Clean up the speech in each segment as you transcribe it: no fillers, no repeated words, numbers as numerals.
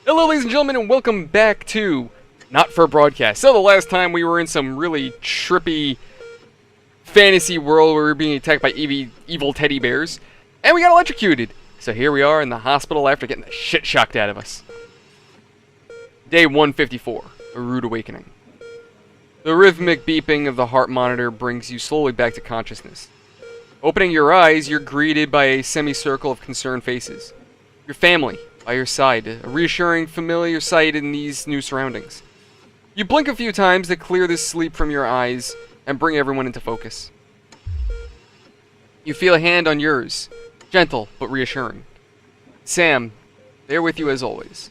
Hello ladies and gentlemen, and welcome back to Not for Broadcast. So the last time we were in some really trippy fantasy world where we were being attacked by evil teddy bears, and we got electrocuted. So here we are in the hospital after getting the shit shocked out of us. Day 154, a rude awakening. The rhythmic beeping of the heart monitor brings you slowly back to consciousness. Opening your eyes, you're greeted by a semicircle of concerned faces. Your family, by your side, a reassuring, familiar sight in these new surroundings. You blink a few times to clear the sleep from your eyes and bring everyone into focus. You feel a hand on yours, gentle but reassuring. Sam, they're with you as always.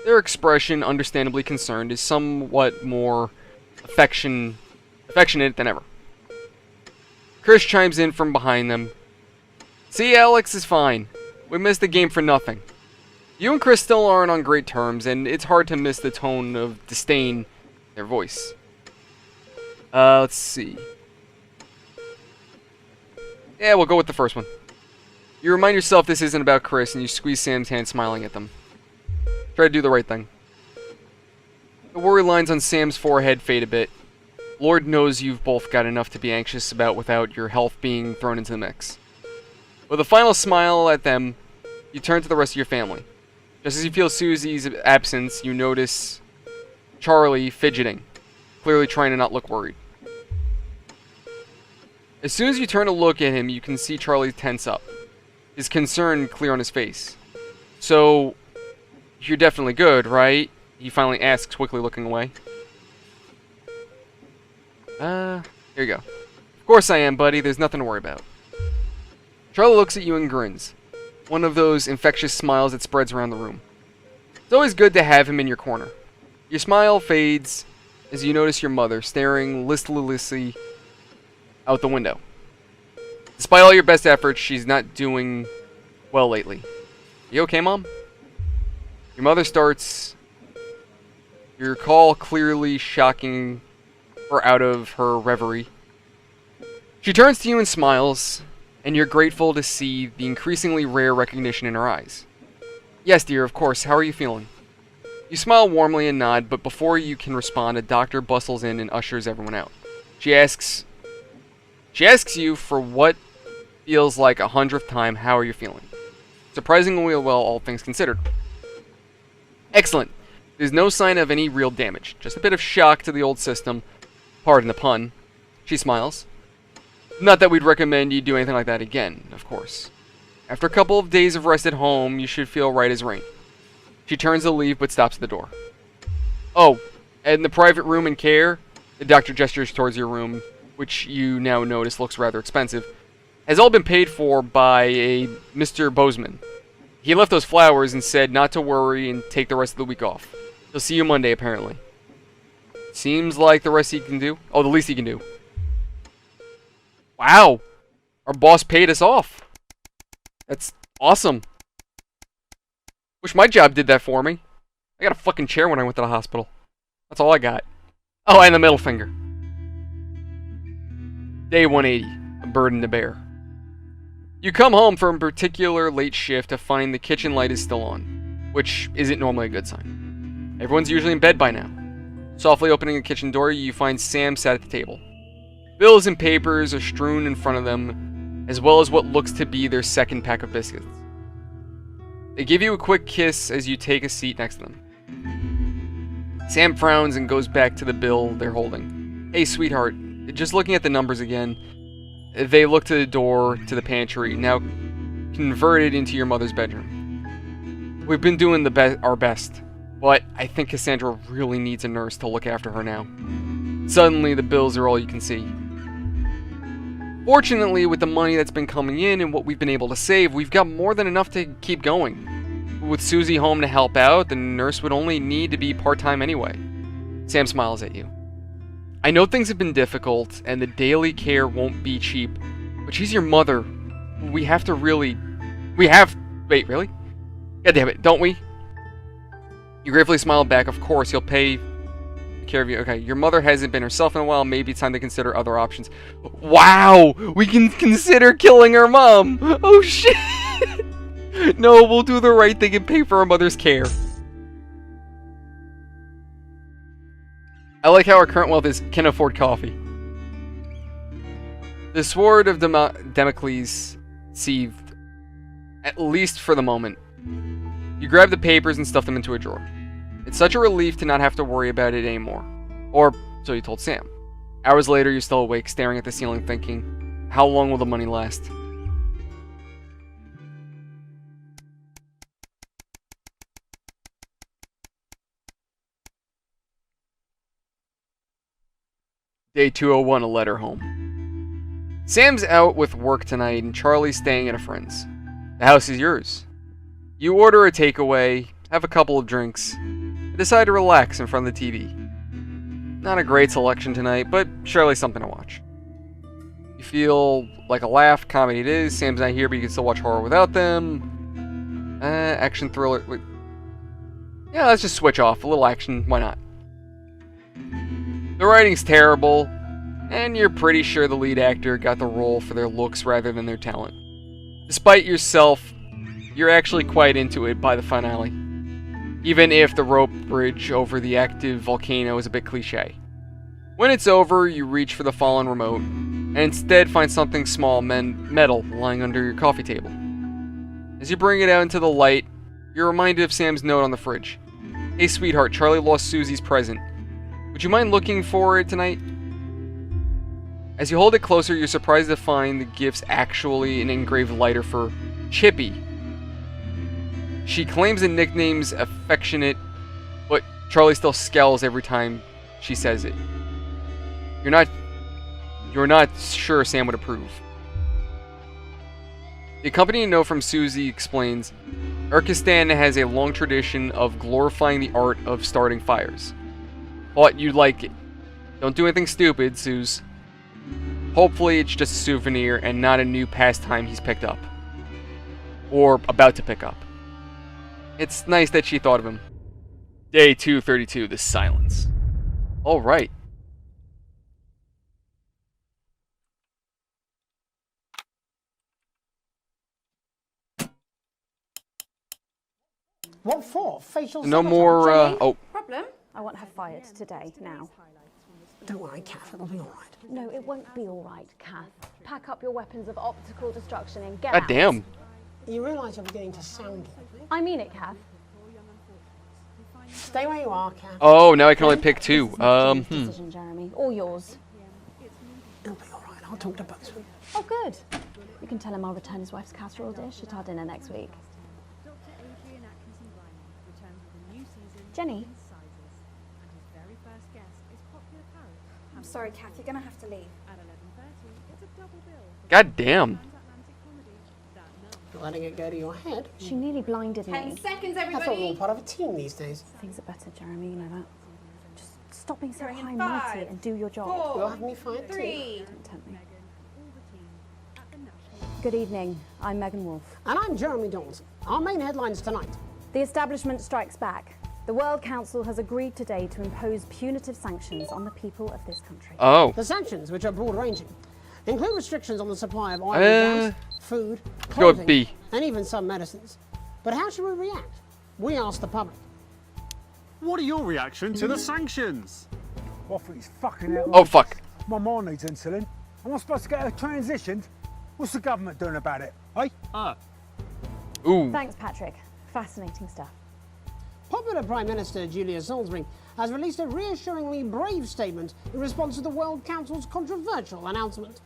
Their expression, understandably concerned, is somewhat more affectionate than ever. Chris chimes in from behind them. See, Alex is fine. We missed the game for nothing. You and Chris still aren't on great terms, and it's hard to miss the tone of disdain in their voice. Let's see. Yeah, we'll go with the first one. You remind yourself this isn't about Chris, and you squeeze Sam's hand, smiling at them. Try to do the right thing. The worry lines on Sam's forehead fade a bit. Lord knows you've both got enough to be anxious about without your health being thrown into the mix. With a final smile at them, you turn to the rest of your family. Just as you feel Susie's absence, you notice Charlie fidgeting, clearly trying to not look worried. As soon as you turn to look at him, you can see Charlie tense up, his concern clear on his face. So, you're definitely good, right? He finally asks, quickly looking away. Here you go. Of course I am, buddy. There's nothing to worry about. Charlie looks at you and grins. One of those infectious smiles that spreads around the room. It's always good to have him in your corner. Your smile fades as you notice your mother staring listlessly out the window. Despite all your best efforts, she's not doing well lately. You okay, Mom? Your mother starts. You recall clearly shocking her out of her reverie. She turns to you and smiles, and you're grateful to see the increasingly rare recognition in her eyes. Yes, dear, of course. How are you feeling? You smile warmly and nod, but before you can respond, a doctor bustles in and ushers everyone out. She asks you for what feels like 100th time, how are you feeling? Surprisingly well, all things considered. Excellent. There's no sign of any real damage. Just a bit of shock to the old system. Pardon the pun. She smiles. Not that we'd recommend you do anything like that again, of course. After a couple of days of rest at home, you should feel right as rain. She turns to leave, but stops at the door. Oh, and the private room and care, the doctor gestures towards your room, which you now notice looks rather expensive, has all been paid for by a Mr. Bozeman. He left those flowers and said not to worry and take the rest of the week off. He'll see you Monday, apparently. Seems like the rest he can do. Oh, the least he can do. Wow! Our boss paid us off. That's awesome. Wish my job did that for me. I got a fucking chair when I went to the hospital. That's all I got. Oh, and the middle finger. Day 180. A burden to bear. You come home from a particular late shift to find the kitchen light is still on, which isn't normally a good sign. Everyone's usually in bed by now. Softly opening the kitchen door, you find Sam sat at the table. Bills and papers are strewn in front of them, as well as what looks to be their second pack of biscuits. They give you a quick kiss as you take a seat next to them. Sam frowns and goes back to the bill they're holding. Hey, sweetheart, just looking at the numbers again. They look to the door to the pantry, now converted into your mother's bedroom. We've been doing our best, but I think Cassandra really needs a nurse to look after her now. Suddenly, the bills are all you can see. Fortunately, with the money that's been coming in and what we've been able to save, we've got more than enough to keep going. With Susie home to help out, the nurse would only need to be part-time anyway. Sam smiles at you. I know things have been difficult, and the daily care won't be cheap, but she's your mother. We have to really... Wait, really? God damn it, don't we? You gratefully smile back. Of course, you'll pay care of you. Okay, your mother hasn't been herself in a while. Maybe it's time to consider other options. Wow! We can consider killing her mom! Oh, shit! No, we'll do the right thing and pay for our mother's care. I like how our current wealth is can afford coffee. The sword of Damocles seethed, at least for the moment. You grab the papers and stuff them into a drawer. It's such a relief to not have to worry about it anymore. Or so you told Sam. Hours later, you're still awake, staring at the ceiling thinking, how long will the money last? Day 201, a letter home. Sam's out with work tonight and Charlie's staying at a friend's. The house is yours. You order a takeaway, have a couple of drinks, and decide to relax in front of the TV. Not a great selection tonight, but surely something to watch. You feel like a laugh, comedy it is. Sam's not here, but you can still watch horror without them. Action thriller. Wait. Yeah, let's just switch off. A little action, why not? The writing's terrible, and you're pretty sure the lead actor got the role for their looks rather than their talent. Despite yourself, you're actually quite into it by the finale. Even if the rope bridge over the active volcano is a bit cliche. When it's over, you reach for the fallen remote, and instead find something small metal lying under your coffee table. As you bring it out into the light, you're reminded of Sam's note on the fridge. Hey sweetheart, Charlie lost Susie's present. Would you mind looking for it tonight? As you hold it closer, you're surprised to find the gift's actually an engraved lighter for Chippy. She claims the nickname's affectionate, but Charlie still scowls every time she says it. You're not sure Sam would approve. The accompanying note from Susie explains, Urkistan has a long tradition of glorifying the art of starting fires. Thought you'd like it. Don't do anything stupid, Suze. Hopefully it's just a souvenir and not a new pastime he's picked up. Or about to pick up. It's nice that she thought of him. Day 232, the silence. Alright. What for? Facial No sabotage? more, Oh. Problem? I want her fired today, now. Don't worry, Kath, it'll be all right. No, it won't be all right, Kath. Pack up your weapons of optical destruction and get God out. damn. You realise you're beginning to sound like me? I mean it, Kath. Stay where you are, Kath. Oh, now I can only pick two. Decision, Jeremy. All yours. It'll be all right. I'll talk to both of you. Oh, good. You can tell him I'll return his wife's casserole dish at our dinner next week. Jenny? I'm sorry, Kath, you're gonna have to leave. God damn. You're letting it go to your head. She nearly blinded 10 me. seconds, That's all everybody. part of a team these days. Things are better, Jeremy, you know that. Just stop being so Going in high and mighty 5, and do your job. 4, You'll have me fired too. 3. Don't tempt me. Good evening. I'm Megan Wolfe. And I'm Jeremy Dawson. Our main headlines tonight. The establishment strikes back. The World Council has agreed today to impose punitive sanctions on the people of this country. Oh. The sanctions, which are broad-ranging, include restrictions on the supply of oil and gas, food, Go with clothing, B. and even some medicines. But how should we react? We asked the public. What are your reaction to the sanctions? Off his fucking hell. Oh, fuck. My mom needs insulin. Am I supposed to get her transitioned? What's the government doing about it, eh? Ooh. Thanks, Patrick. Fascinating stuff. Popular Prime Minister Julia Salisbury has released a reassuringly brave statement in response to the World Council's controversial announcement.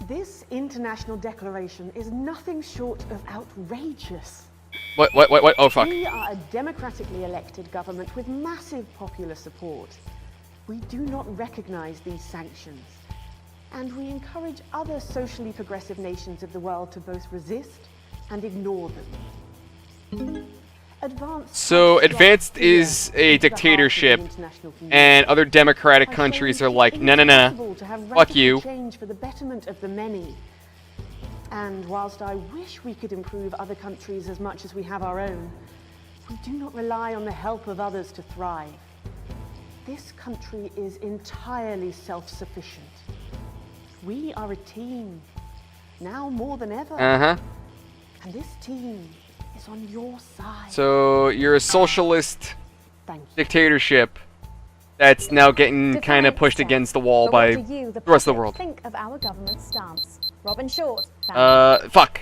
This international declaration is nothing short of outrageous. What? Oh, fuck. We are a democratically elected government with massive popular support. We do not recognize these sanctions, and we encourage other socially progressive nations of the world to both resist and ignore them. So, advanced is a dictatorship, and other democratic countries are like, nah, fuck you. Change for the betterment of the many. And whilst I wish we could improve other countries as much as we have our own, we do not rely on the help of others to thrive. This country is entirely self-sufficient. We are a team, now more than ever. Uh-huh. And this team is on your side. So, you're a socialist Thank you. dictatorship that's now getting kind of pushed against the wall But by what do you, the rest of the public, world. think of our government's stance? Robin Short. found Fuck.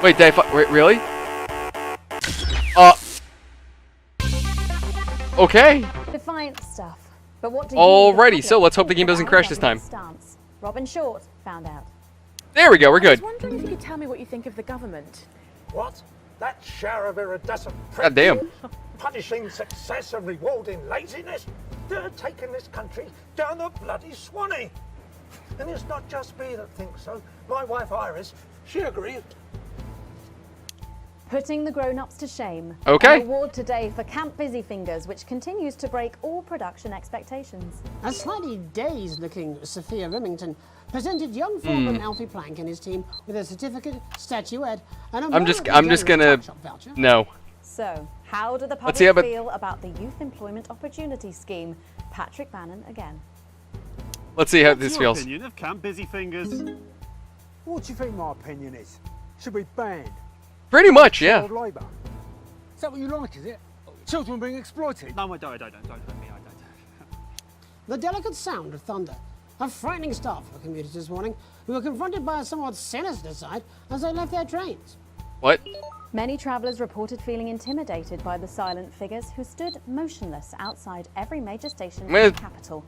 Wait, did I really? Okay. Defiant stuff. But what do Alrighty, you, so let's hope the game doesn't crash this time. Stance? Robin Short found out. There we go, we're I was good. wondering if you could tell me what you think of the government. What? That shower of iridescent God damn. punishing success and rewarding laziness? They're taking this country down the bloody Swanee. And it's not just me that thinks so. My wife Iris, she agrees. Putting the grown-ups to shame. Okay. An award today for Camp Busy-Fingers, which continues to break all production expectations. A slightly dazed-looking Sophia Remington presented young foreman Alfie Plank and his team with a certificate, statuette, and a I'm just gonna voucher. no. So, how do the Let's see public how feel about the Youth Employment Opportunity Scheme? Patrick Bannon again. Let's see how What's this your feels. opinion of Camp Busy Fingers? What do you think my opinion is? Should be banned. Pretty much, yeah. Child labour. Is that what you like, is it? Children being exploited? No, I don't. I don't. The delicate sound of thunder. A frightening start for commuters this morning, who were confronted by a somewhat sinister sight as they left their trains. What? Many travellers reported feeling intimidated by the silent figures who stood motionless outside every major station in the capital.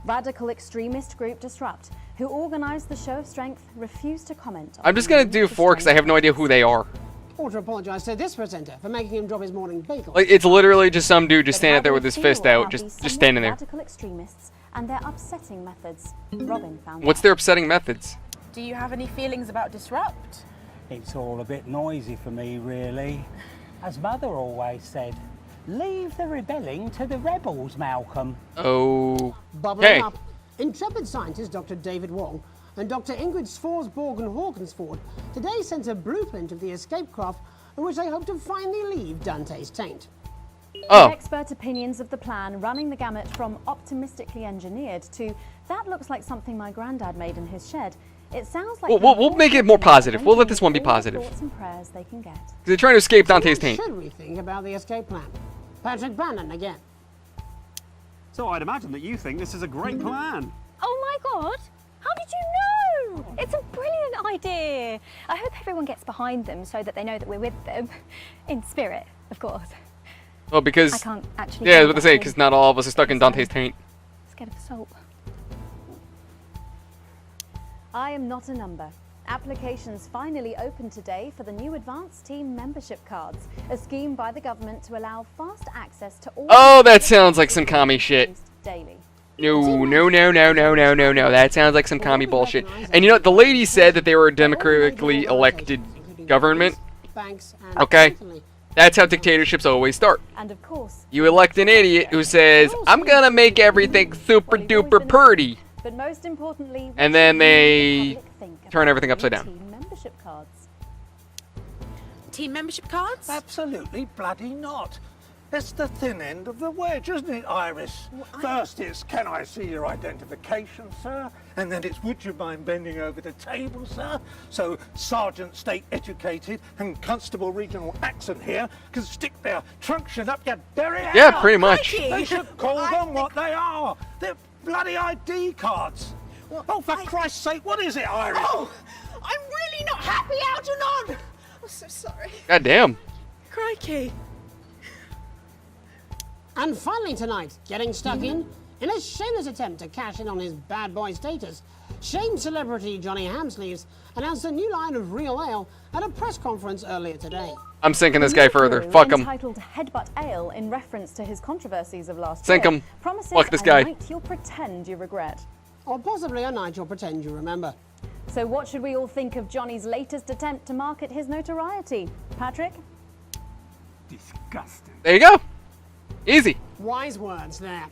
Radical extremist group Disrupt, who organised the show of strength, refused to comment. I'm just gonna do 4 because I have no idea who they are. Or to apologise to this presenter for making him drop his morning bagel. Like, it's literally just some dude just standing there with his fist out, just standing there. Radical extremists and their upsetting methods. Robin found What's out. their upsetting methods? Do you have any feelings about Disrupt? It's all a bit noisy for me, really. As Mother always said, leave the rebelling to the rebels, Malcolm. Oh. Bubbling up, intrepid scientist Dr. David Wong and Dr. Ingrid Svorsborg and Hawkinsford today sent a blueprint of the escape craft in which they hope to finally leave Dante's taint. Oh. Expert opinions of the plan running the gamut from optimistically engineered to that looks like something my granddad made in his shed. It sounds like We'll make it more positive. We'll let this one be positive. Thoughts and prayers they can get. They're trying to escape So Dante's what taint. should we think about the escape plan? Patrick Bannon again. So I'd imagine that you think this is a great plan. Oh my god! How did you know? It's a brilliant idea. I hope everyone gets behind them so that they know that we're with them. In spirit, of course. Well, because I can't actually. yeah, I do was about to that say thing. because not all of us are stuck in Dante's taint. Scared of assault. I am not a number. Applications finally open today for the new advanced team membership cards, a scheme by the government to allow fast access to all. Oh, that sounds like some commie shit. Daily. No. That sounds like some commie bullshit. And you know what? The lady said that they were a democratically elected government. Banks and Okay. certainly That's how dictatorships always start. And of course, You elect an idiot who says, I'm gonna make everything super duper purty. but most importantly, And then what do they the public think about turn everything the upside new down. Team membership cards. Team membership cards? Absolutely bloody not. It's the thin end of the wedge, isn't it, Iris? First it's, can I see your identification, sir? And then it's, would you mind bending over the table, sir? So Sergeant State Educated and Constable Regional Accent here can stick their truncheon up your derriere. Yeah, pretty much. They should call them what they are. They're bloody ID cards. Oh, for Christ's sake, what is it, Iris? Oh, I'm really not happy, Algernon! I'm so sorry. God damn. Crikey. And finally tonight, getting stuck in a shameless attempt to cash in on his bad boy status, shamed celebrity Johnny Hamsleeves announced a new line of real ale at a press conference earlier today. I'm sinking this guy further. Brew, Fuck him. Entitled Headbutt Ale in reference to his controversies of last Sink year. 'em. Promises Fuck this a guy. night you'll pretend you regret. Or possibly a night you'll pretend you remember. So what should we all think of Johnny's latest attempt to market his notoriety? Patrick? Disgusting. There you go. Easy. Wise words there.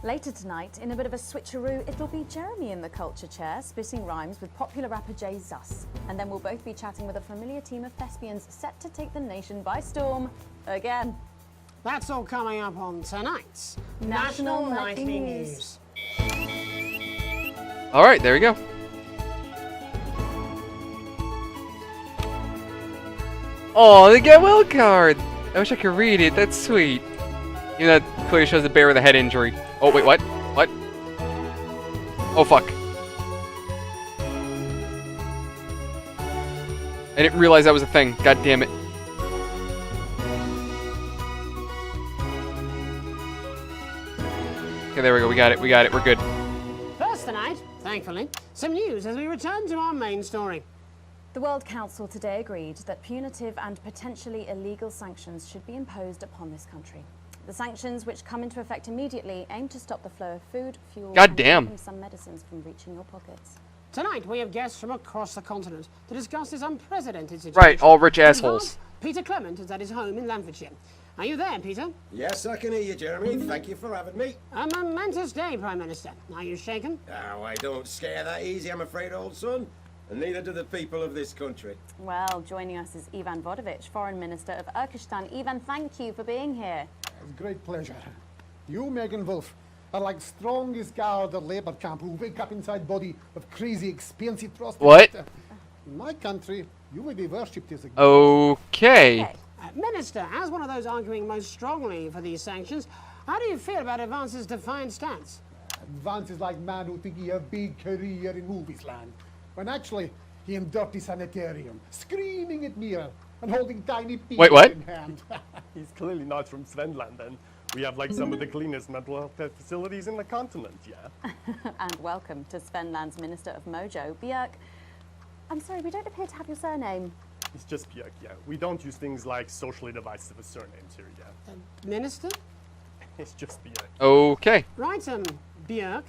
Later tonight, in a bit of a switcheroo, it'll be Jeremy in the culture chair, spitting rhymes with popular rapper Jay Zus. And then we'll both be chatting with a familiar team of thespians set to take the nation by storm again. That's all coming up on tonight's National Nightly Nightly News. All right, there we go. Oh, they got a wild card. I wish I could read it. That's sweet. You know, that clearly shows the bear with a head injury. Oh, wait, what? What? Oh, fuck. I didn't realize that was a thing. God damn it. Okay, there we go. We got it. We got it. We're good. First tonight, thankfully, some news as we return to our main story. The World Council today agreed that punitive and potentially illegal sanctions should be imposed upon this country. The sanctions, which come into effect immediately, aim to stop the flow of food, fuel, and some medicines from reaching your pockets. Tonight, we have guests from across the continent to discuss this unprecedented situation. Right, all rich assholes. Peter Clement is at his home in Lancashire. Are you there, Peter? Yes, I can hear you, Jeremy. Thank you for having me. A momentous day, Prime Minister. Are you shaken? Oh, I don't scare that easy, I'm afraid, old son. And neither do the people of this country. Well, joining us is Ivan Vodovich, Foreign Minister of Urkistan. Ivan, thank you for being here. It's a great pleasure. You, Megan Wolf, are like strongest guard at labor camp who wake up inside body of crazy, expensive prostitutes. What? In my country, you will be worshipped as a god. Okay. Minister, as one of those arguing most strongly for these sanctions, how do you feel about Advance's defiant stance? Advance is like man who think he have big career in movies land, when actually he in dirty sanitarium, screaming at mirror and holding tiny penis in hand. He's clearly not from Svenland, then. We have like some of the cleanest mental health care facilities in the continent, yeah. And welcome to Svenland's Minister of Mojo, Björk. I'm sorry, we don't appear to have your surname. It's just Björk, yeah. We don't use things like socially divisive surnames here, yeah. Minister? It's just Björk. Okay. Right, Björk.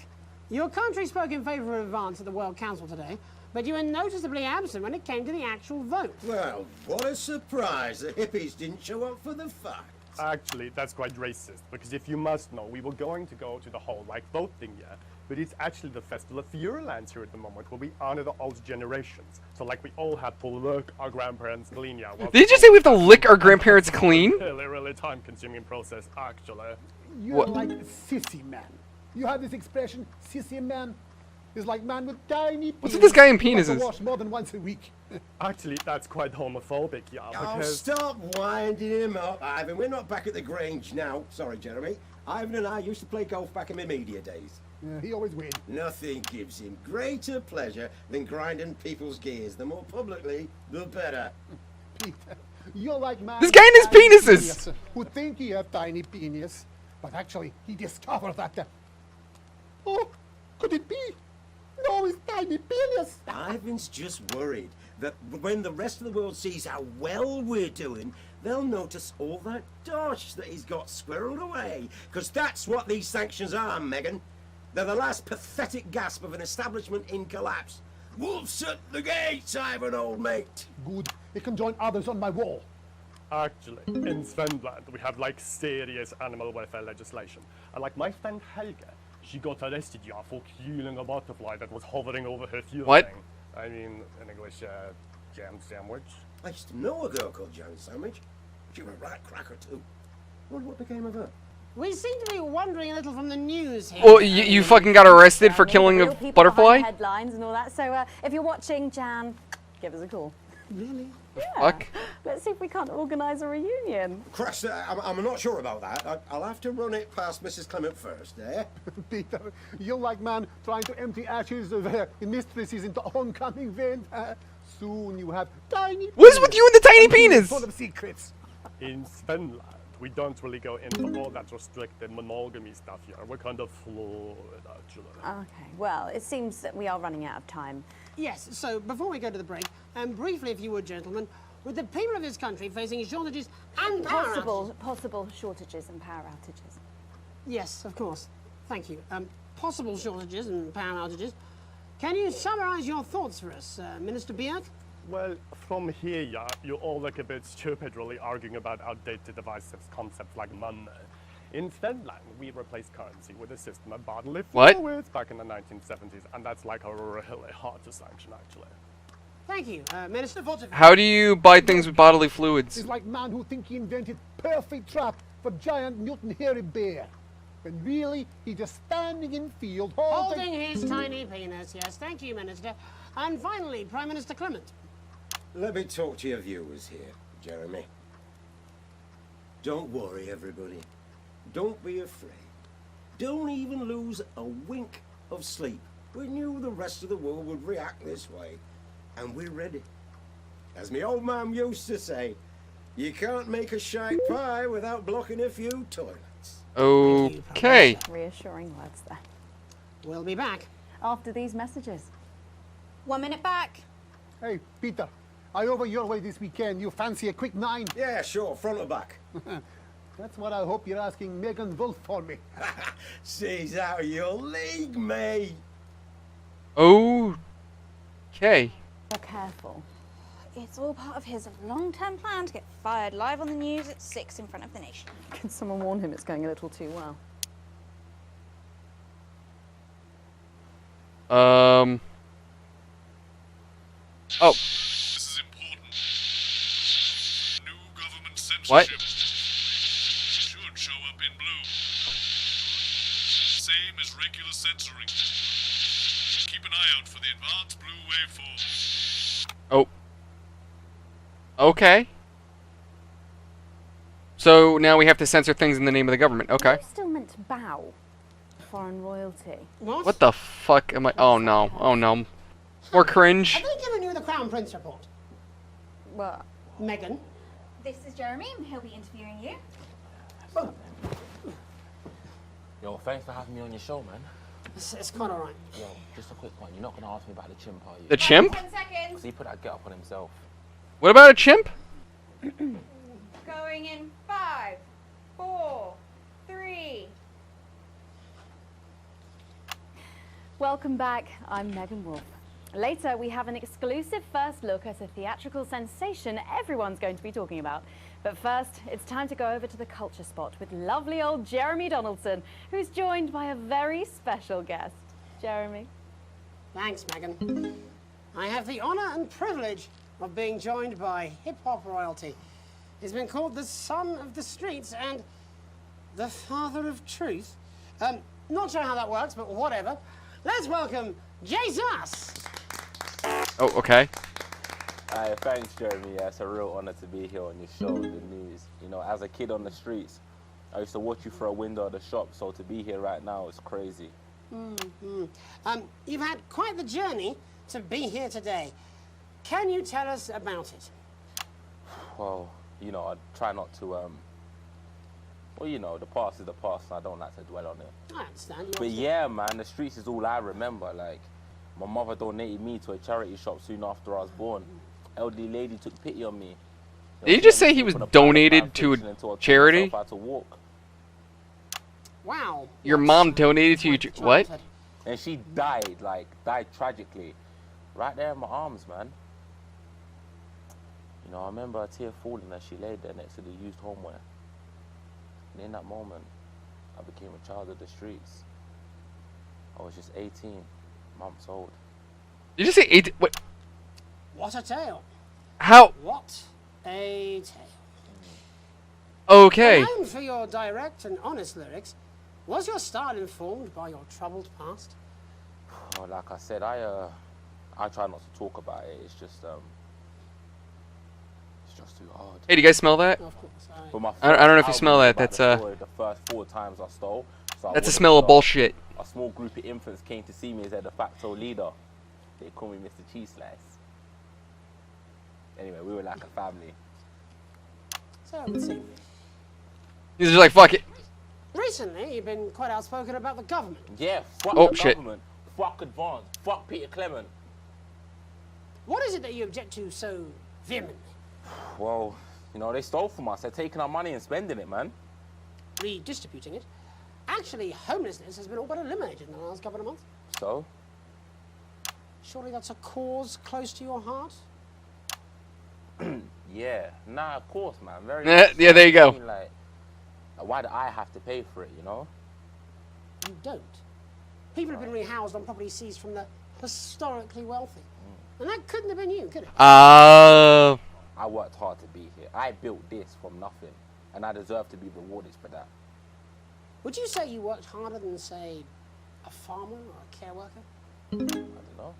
Your country spoke in favour of Advance at the World Council today, but you were noticeably absent when it came to the actual vote. Well, what a surprise. The hippies didn't show up for the fight. Actually, that's quite racist, because if you must know, we were going to go to the whole, like, vote thing, yeah? But it's actually the Festival of Furelands here at the moment, where we honor the old generations. So, like, we all had to lick our grandparents clean, yeah. Did you just say we have to lick our grandparents clean? Really time-consuming process, actually. You're like sissy man. You have this expression, sissy man. Is like man with tiny penis. What's with this guy and penises? Wash more than once a week. Actually, that's quite homophobic, yeah. Oh, stop winding him up, Ivan. We're not back at the Grange now. Sorry, Jeremy. Ivan and I used to play golf back in my media days. Yeah, he always wins. Nothing gives him greater pleasure than grinding people's gears. The more publicly, the better. Peter, you're like man. This guy and his penises! Who think he have tiny penis, but actually he discovered that. Oh, could it be? No, it's tiny penis. Ivan's just worried that when the rest of the world sees how well we're doing, they'll notice all that dosh that he's got squirreled away. Because that's what these sanctions are, Megan. They're the last pathetic gasp of an establishment in collapse. Wolves at the gates, Ivan, old mate. Good. It can join others on my wall. Actually, in Svenland, we have, like, serious animal welfare legislation. And, like, my friend Helga, she got arrested, yeah, for killing a butterfly that was hovering over her ceiling. What? I mean, in English, jam sandwich. I used to know a girl called Jam Sandwich. She was a right cracker, too. Wonder what became of her. We seem to be wandering a little from the news here. Well, you fucking got arrested for killing a butterfly? Headlines and all that. So if you're watching, Jan, give us a call. Really? Yeah. Fuck. Let's see if we can't organise a reunion. Crash, I'm not sure about that. I'll have to run it past Mrs. Clement first, eh? Peter, you're like man trying to empty ashes of mistresses into oncoming vent. Soon you have tiny. What is with you and the tiny penis? Full of secrets. In Svenland, we don't really go into all that restricted monogamy stuff here. We're kind of fluid, actually. Okay, well, it seems that we are running out of time. Yes, so before we go to the break, briefly, if you would, gentlemen, with the people of this country facing shortages and possible shortages and power outages. Yes, of course. Thank you. Possible shortages and power outages. Can you summarise your thoughts for us, Minister Björk? Well, from here, yeah, you're all like a bit stupid, really, arguing about outdated divisive concepts like money. In Finland, we replaced currency with a system of bodily fluids back in the 1970s, and that's like really hard to sanction, actually. Thank you, Minister Vodovich. How do you buy things with bodily fluids? It's like man who think he invented perfect trap for giant mutant hairy bear. When really, he's just standing in field holding his tiny penis. Yes, thank you, Minister. And finally, Prime Minister Clement. Let me talk to your viewers here, Jeremy. Don't worry, everybody. don't be afraid. Don't even lose a wink of sleep. We knew the rest of the world would react this way, and we're ready. As my old man used to say, you can't make a shite pie without blocking a few toilets. Okay. Reassuring words there. We'll be back. After these messages. 1 minute back. Hey, Peter, I over your way this weekend. You fancy a quick 9? Yeah, sure, front or back. That's what I hope you're asking Megan Wolf for me. She's out of your league, mate. Okay. Be careful. It's all part of his long-term plan to get fired live on the news at 6 in front of the nation. Can someone warn him it's going a little too well? Oh. This is important. New government censorship. What? Should show up in blue. Same as regular censoring. Keep an eye out for the advanced blue waveform. Oh. Okay. So now we have to censor things in the name of the government. Okay. You're still meant to bow to foreign royalty. What the fuck am I? Oh no. Oh no. More cringe. Have they given you the Crown Prince report? What? Megan? This is Jeremy, and he'll be interviewing you. Yo, thanks for having me on your show, man. It's quite alright. Yo, just a quick one. You're not going to ask me about the chimp, are you? The chimp? 10 seconds. Because he put that get up on himself. What about a chimp? Going in 5, 4, 3. Welcome back. I'm Megan Wolf. Later, we have an exclusive first look at a theatrical sensation everyone's going to be talking about. But first, it's time to go over to the culture spot with lovely old Jeremy Donaldson, who's joined by a very special guest. Jeremy. Thanks, Megan. I have the honor and privilege of being joined by hip-hop royalty. He's been called the son of the streets and the father of truth. Not sure how that works, but whatever. Let's welcome Jesus. Oh, okay. Thanks, Jeremy. Yeah, it's a real honor to be here on your show, The News. You know, as a kid on the streets, I used to watch you through a window of the shop, so to be here right now is crazy. You've had quite the journey to be here today. Can you tell us about it? Well, you know, I try not to, well, you know, the past is the past, and I don't like to dwell on it. I understand. But yeah, man, the streets is all I remember. Like, my mother donated me to a charity shop soon after I was born. Elderly lady took pity on me. Did you just say he was donated to a charity? Wow. Your mom donated to you? What? And she died tragically. Right there in my arms, man. You know, I remember a tear falling as she laid there next to the used homeware. And in that moment, I became a child of the streets. I was just 18 months old. Did you say 18? What? What a tale. How? What a tale. Okay. Known for your direct and honest lyrics, was your style informed by your troubled past? Well, like I said, I try not to talk about it. It's just too hard. Hey, do you guys smell that? Of course. I don't know if you smell that. That's the first 4 times I stole. So that's a smell of bullshit. A small group of infants came to see me as their de facto leader. They call me Mr. Cheese Slice. Anyway, we were like a family. So let's see. He's just like, fuck it. Recently, you've been quite outspoken about the government. Yeah, fuck Oh, the shit. government. Fuck Advance. Fuck Peter Clement. What is it that you object to so vehemently? Well, you know, they stole from us. They're taking our money and spending it, man. Redistributing it. Actually, homelessness has been all but eliminated in the last couple of months. So? Surely that's a cause close to your heart? Yeah. Nah, of course, man. Very Yeah, there you go. I mean, like, why do I have to pay for it, you know? You don't. People have been rehoused on property seized from the historically wealthy. And that couldn't have been you, could it? I worked hard to be here. I built this from nothing, and I deserve to be rewarded for that. Would you say you worked harder than, say, a farmer or a care worker? I don't know.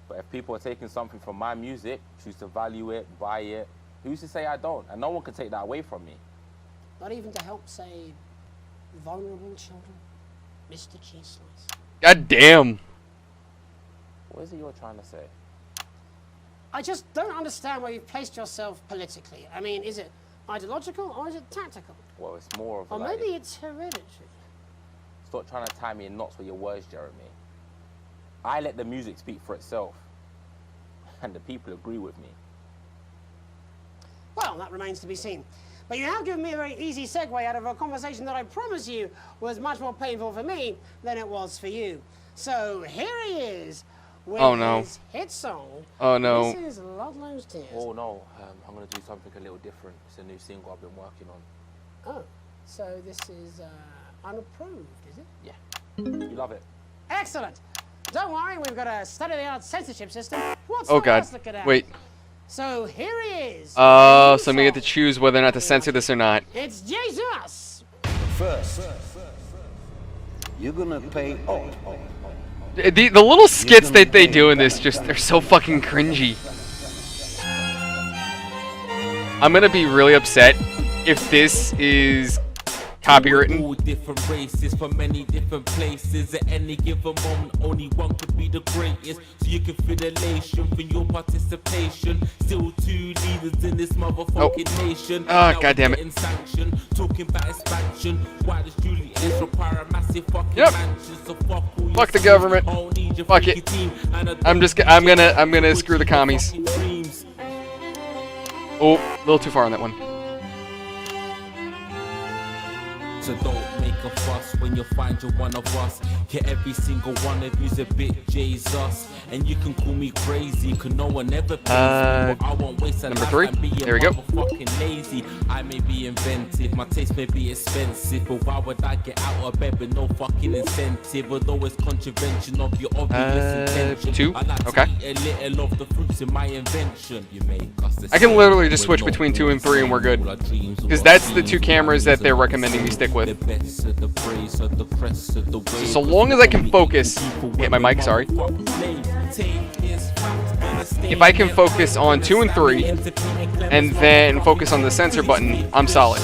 But if people are taking something from my music, choose to value it, buy it, who's to say I don't? And no one can take that away from me. Not even to help, say, vulnerable children, Mr. Cheese Slice. God damn. What is it you're trying to say? I just don't understand where you've placed yourself politically. I mean, is it ideological or is it tactical? Well, it's more of a Or like, maybe it's hereditary. stop trying to tie me in knots with your words, Jeremy. I let the music speak for itself. And the people agree with me. Well, that remains to be seen. But you have given me a very easy segue out of a conversation that I promise you was much more painful for me than it was for you. So here he is with his hit song. Oh no. This is Ludlow's Tears. Oh no, I'm going to do something a little different. It's a new single I've been working on. Oh, so this is unapproved, is it? Yeah. You love it. Excellent. Don't worry, we've got a state-of-the-art censorship system. What's Oh god. Wait. So here he is. So I'm gonna get to choose whether or not to censor this or not. It's Jesus. First, you're gonna pay up. The little skits that they do in this they're so fucking cringy. I'm gonna be really upset if this is copywritten. All different races from many different places. At any given moment, only one could be the greatest. So you can feel elation from your participation. Still two leaders in this motherfucking nation. Ah, goddamn it. Sanction, talking about expansion. Why does Julie require a massive fucking mansion? So Fuck the government. Fuck it. I'm gonna screw the commies. Oh, a little too far on that one. So don't make a fuss when you find you're one of us. Yeah, every single one of you's a bit Jesus. And you can call me crazy, cause no one ever pays me. But I won't waste a number life 3. and be There we go. motherfucking lazy. I may be inventive, my taste may be expensive, but why would I get out of bed with no fucking incentive? Although it's contravention of your obvious intention. 2. I like Okay. to eat a little of the fruits in my invention. You make us the I can same. literally just We're switch not between 2 all and the 3 and we're same. good. All our dreams, all Because our that's the dreams, 2 all our cameras that dreams, they're all our recommending me stick with. the best of the praise of the crest of the wave. So long as I can focus, hit my mic, sorry. If I can focus on 2 and 3, and then focus on the censor button, I'm solid.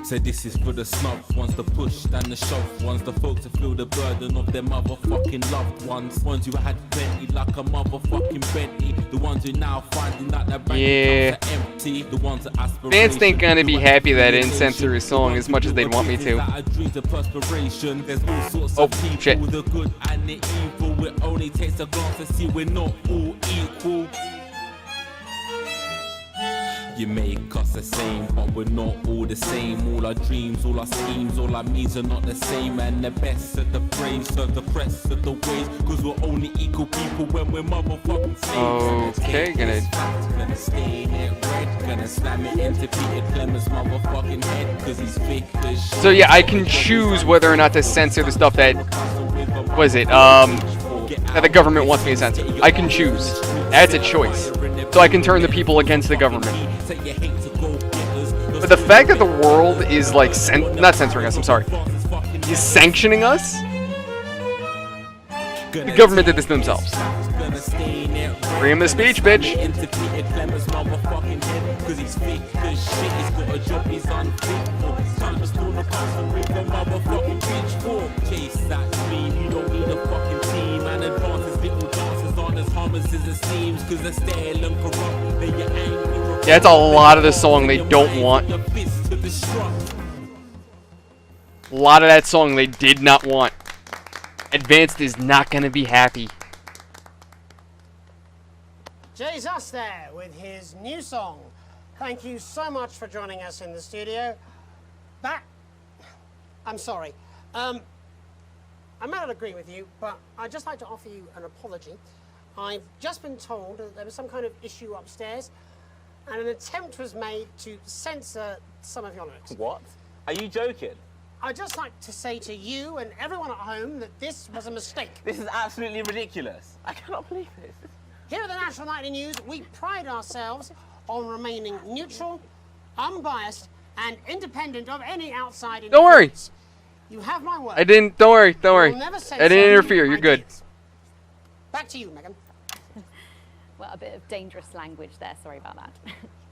So this is for the snubs, ones the push and the shove, ones the folks that feel the burden of their motherfucking loved ones who had plenty like a motherfucking Bentley, the ones who now finding that their bank accounts are empty, the ones that aspiration. Fans ain't gonna be happy that I didn't censor his song as much as they'd want me to. Oh, shit. The good and the evil, it only takes a glance to see we're not all equal. You make us the same, but we're not all the same. All our dreams, all our schemes, all our means are not the same. And the best of the praise, serve the press of the ways. Cause we're only equal people when we're motherfucking slaves. Okay, Gonna stain it red, gonna slam it into Peter Clemens' motherfucking head. Cause he's fake as shit. So yeah, I can choose whether or not to censor the stuff that, what is it, that the government wants me to censor. I can choose. That's a choice. So I can turn the people against the government. But the fact that the world is like, not censoring us, I'm sorry, is sanctioning us? The government did this to themselves. Freedom of speech, bitch. Yeah, it's a lot of the song they don't want. A lot of that song they did not want. Advanced is not gonna be happy. Jesus there with his new song. Thank you so much for joining us in the studio. I'm sorry. I may not agree with you, but I'd just like to offer you an apology. I've just been told that there was some kind of issue upstairs, and an attempt was made to censor some of your lyrics. What? Are you joking? I'd just like to say to you and everyone at home that this was a mistake. This is absolutely ridiculous. I cannot believe this. Here at the National Nightly News, we pride ourselves on remaining neutral, unbiased, and independent of any outside influence. Don't worry. You have my word. Don't worry. We'll never censor I didn't interfere, you're good. Back to you, Megan. Well, a bit of dangerous language there. Sorry about that.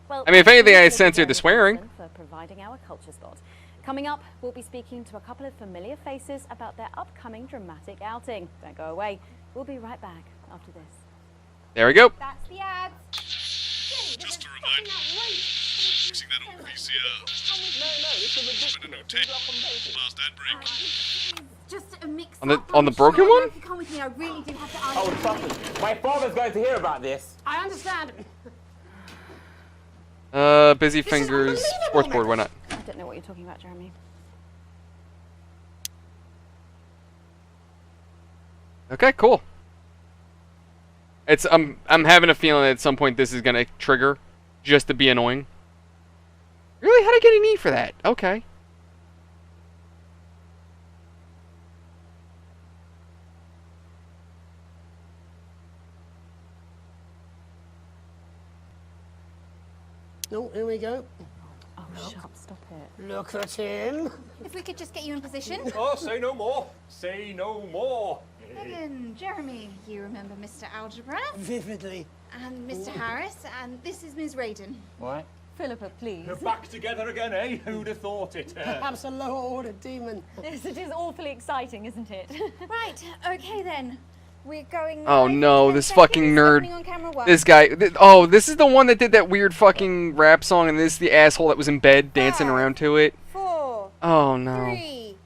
Well, I mean, if anything, I thank you censored the very swearing. much for providing our culture spot. Coming up, we'll be speaking to a couple of familiar faces about their upcoming dramatic outing. Don't go away. We'll be right back after this. There we go. That's the ads. Just a reminder, fixing that old VCR. With a new tape. Last ad break. Just a mix. On the broken one? If you come with me, I really do have to Oh, fuck. My father's going to hear about this. I understand. Busy fingers, fourth board, why not? I don't know what you're talking about, Jeremy. Okay, cool. I'm having a feeling that at some point this is gonna trigger just to be annoying. Really? How'd I get an E for that? Okay. Oh, here we go. Oh, shut up, stop it. Look at him. If we could just get you in position. Oh, say no more. Say no more. Megan, Jeremy, you remember Mr. Algebra? Vividly. And Mr. Harris, and this is Ms. Raiden. What? Philippa, please. You're back together again, eh? Who'd have thought it? Perhaps a lower order demon. Yes, it is awfully exciting, isn't it? Right, okay then. We're going. Oh no, this fucking nerd. On camera one. This guy. Oh, this is the one that did that weird fucking rap song, and this is the asshole that was in bed dancing around to it. 4. Oh no. 3.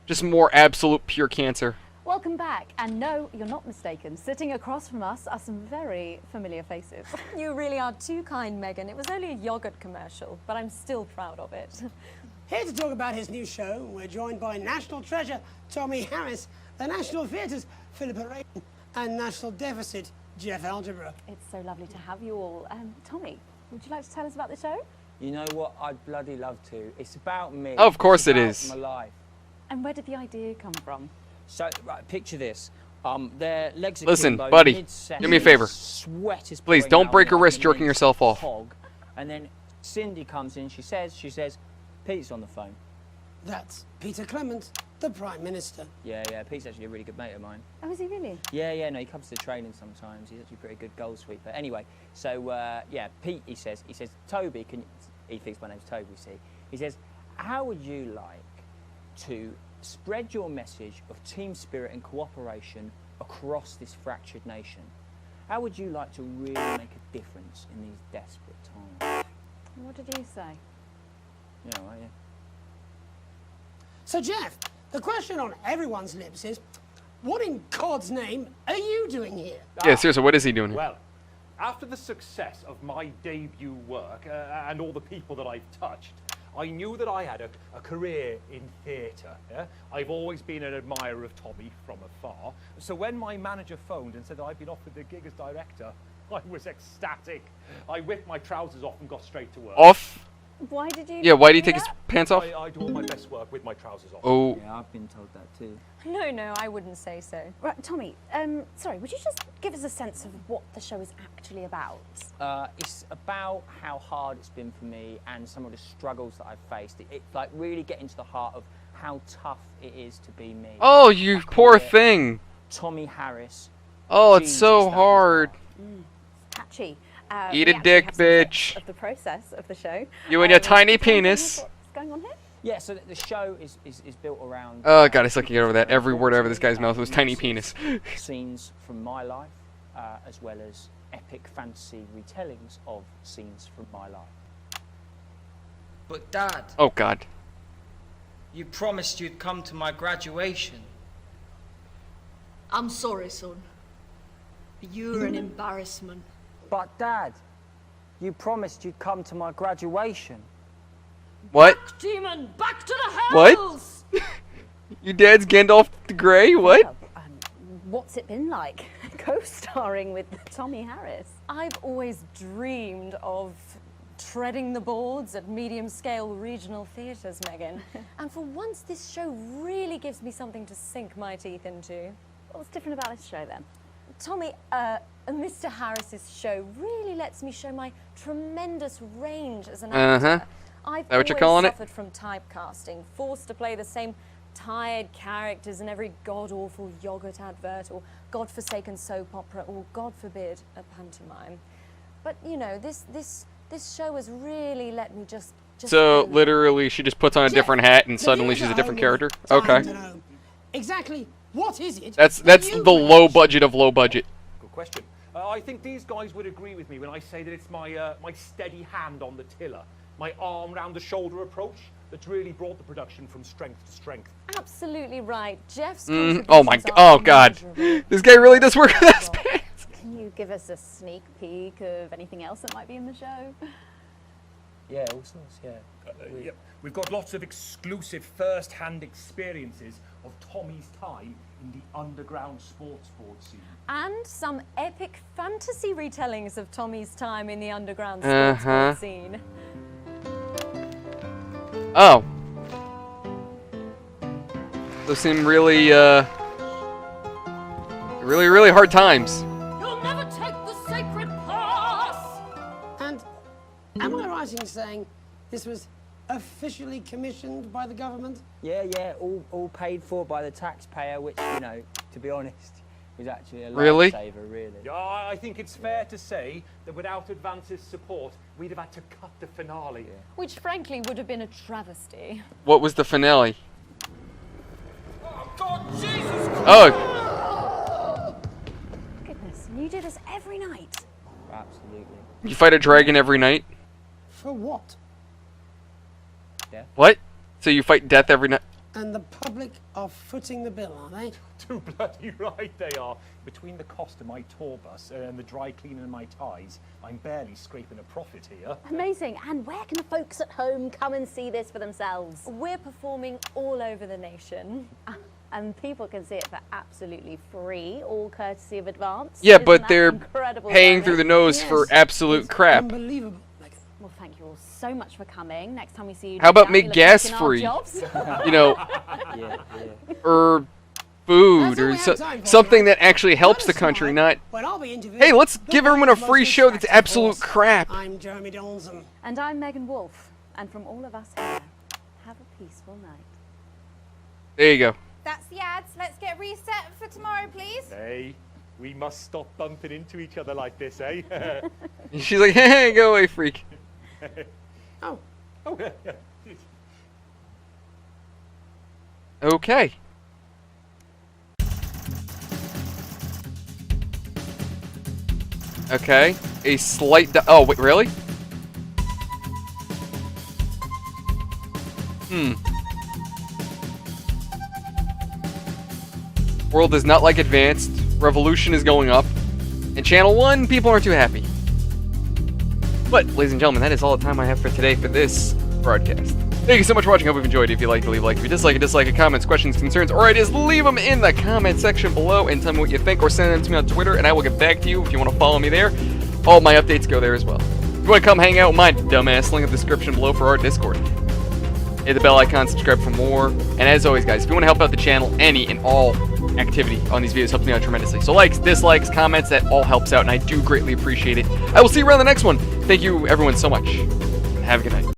Just more absolute pure cancer. Welcome back, and no, you're not mistaken. Sitting across from us are some very familiar faces. You really are too kind, Megan. It was only a yogurt commercial, but I'm still proud of it. Here to talk about his new show, we're joined by National Treasure Tommy Harris, the National Theatre's Philippa Raiden, and National Deficit Jeff Algebra. It's so lovely to have you all. Tommy, would you like to tell us about the show? You know what? I'd bloody love to. It's about me. Oh, of course It's it about is. My life. And where did the idea come from? So, right, picture this. Their legs are Listen, akimbo, buddy, mid-session, do me a favor. Sweat is Please, pouring don't out break me your like wrist an jerking immense yourself off. hog. And then Cindy comes in. She says, Pete's on the phone. That's Peter Clement, the Prime Minister. Yeah, Pete's actually a really good mate of mine. Oh, is he really? Yeah, no, he comes to training sometimes. He's actually a pretty good goal sweeper. Anyway, so, Pete, he says, Toby, he thinks my name's Toby, see. He says, how would you like to spread your message of team spirit and cooperation across this fractured nation? How would you like to really make a difference in these desperate times? What did you say? Yeah, right, yeah. So, Jeff, the question on everyone's lips is, what in God's name are you doing here? Yeah, seriously, what is he doing here? Well, after the success of my debut work and all the people that I've touched, I knew that I had a career in theatre. Yeah? I've always been an admirer of Tommy from afar. So when my manager phoned and said that I'd been offered the gig as director, I was ecstatic. I whipped my trousers off and got straight to work. Off? Why did you? Yeah, why did he take his pants off? I do all my best work with my trousers off. Oh. Yeah, I've been told that too. No, I wouldn't say so. Right, Tommy, sorry, would you just give us a sense of what the show is actually about? It's about how hard it's been for me and some of the struggles that I've faced. It like really getting to the heart of how tough it is to be me. Oh, you poor thing. Tommy Harris. Oh, it's so hard. Catchy. Eat we a actually dick, have some bitch. clips of the process of the show. You and your tiny do you wanna tell us penis. What's going on here? Yeah, so the show is built around... Oh god, I still can't get over that. Every word out of this guy's mouth was tiny penis. Scenes from my life, as well as epic fantasy retellings of scenes from my life. But Dad, Oh god. you promised you'd come to my graduation. I'm sorry, son. You're an embarrassment. But Dad, you promised you'd come to my graduation. What? Demon, back to the What? hells! Your dad's Gandalf the Grey? What? What's it been like co-starring with Tommy Harris? I've always dreamed of treading the boards at medium-scale regional theatres, Megan. And for once, this show really gives me something to sink my teeth into. What's different about this show, then? Tommy, Mr. Harris's show really lets me show my tremendous range as an actor. Uh-huh. I've That what you're always calling it? suffered from typecasting, forced to play the same tired characters in every god-awful yogurt advert or godforsaken soap opera or, God forbid, a pantomime. But, you know, this show has really let me just So, literally, she just puts on a different hat and suddenly she's a different character? Okay. Exactly what is it? That's the low budget of low budget. Good question. I think these guys would agree with me when I say that it's my my steady hand on the tiller, my arm round the shoulder approach that's really brought the production from strength to strength. Absolutely right. Jeff's Oh my god. This guy really does work with his pants. Can you give us a sneak peek of anything else that might be in the show? Yeah, all sorts, yeah. Yep. We've got lots of exclusive first-hand experiences of Tommy's time in the underground sports board scene. And some epic fantasy retellings of Tommy's time in the underground sports board scene. Oh. Those seem really, really hard times. You'll never take the sacred pass! And am I right in saying this was officially commissioned by the government? Yeah, all paid for by the taxpayer, which, you know, to be honest, was actually a Really? lifesaver, really. Yeah, I think it's fair to say that without Advance's support, we'd have had to cut the finale. Which, frankly, would have been a travesty. What was the finale? Oh, God, Jesus Christ! Oh, Goodness, and you do this every night? Absolutely. you fight a dragon every night? For what? What? So you fight death every night? And the public are footing the bill, are they? Too bloody right they are. Between the cost of my tour bus and the dry cleaning of my ties, I'm barely scraping a profit here. Amazing. And where can the folks at home come and see this for themselves? We're performing all over the nation. And people can see it for absolutely free, all courtesy of Advance. Yeah, Isn't but that they're incredible, paying David? through the nose for absolute crap. Unbelievable. Well, thank you all so much for coming. Next time we see you, How about no doubt make you'll gas have taken our free? jobs. You know, or food, or something that actually helps the country, not, When I'll be interviewed, hey, let's give everyone a free show that's absolute crap. I'm Jeremy Donaldson. And I'm Megan Wolf. And from all of us here, have a peaceful night. There you go. That's the ads. Let's get reset for tomorrow, please. Hey, we must stop bumping into each other like this, eh? She's like, hey, go away, freak. Oh. Oh, yeah. Okay. Okay. A slight. Oh, wait, really? World is not like Advanced. Revolution is going up. And Channel 1, people aren't too happy. But, ladies and gentlemen, that is all the time I have for today for this broadcast. Thank you so much for watching. I hope you've enjoyed it. If you liked it, leave a like. If you dislike it, comments, questions, concerns, or ideas, leave them in the comment section below and tell me what you think, or send them to me on Twitter, and I will get back to you if you want to follow me there. All my updates go there as well. If you want to come hang out with my dumbass, link in the description below for our Discord. Hit the bell icon, subscribe for more. And as always, guys, if you want to help out the channel, any and all activity on these videos helps me out tremendously. So likes, dislikes, comments, that all helps out, and I do greatly appreciate it. I will see you around the next one. Thank you, everyone, so much. And have a good night.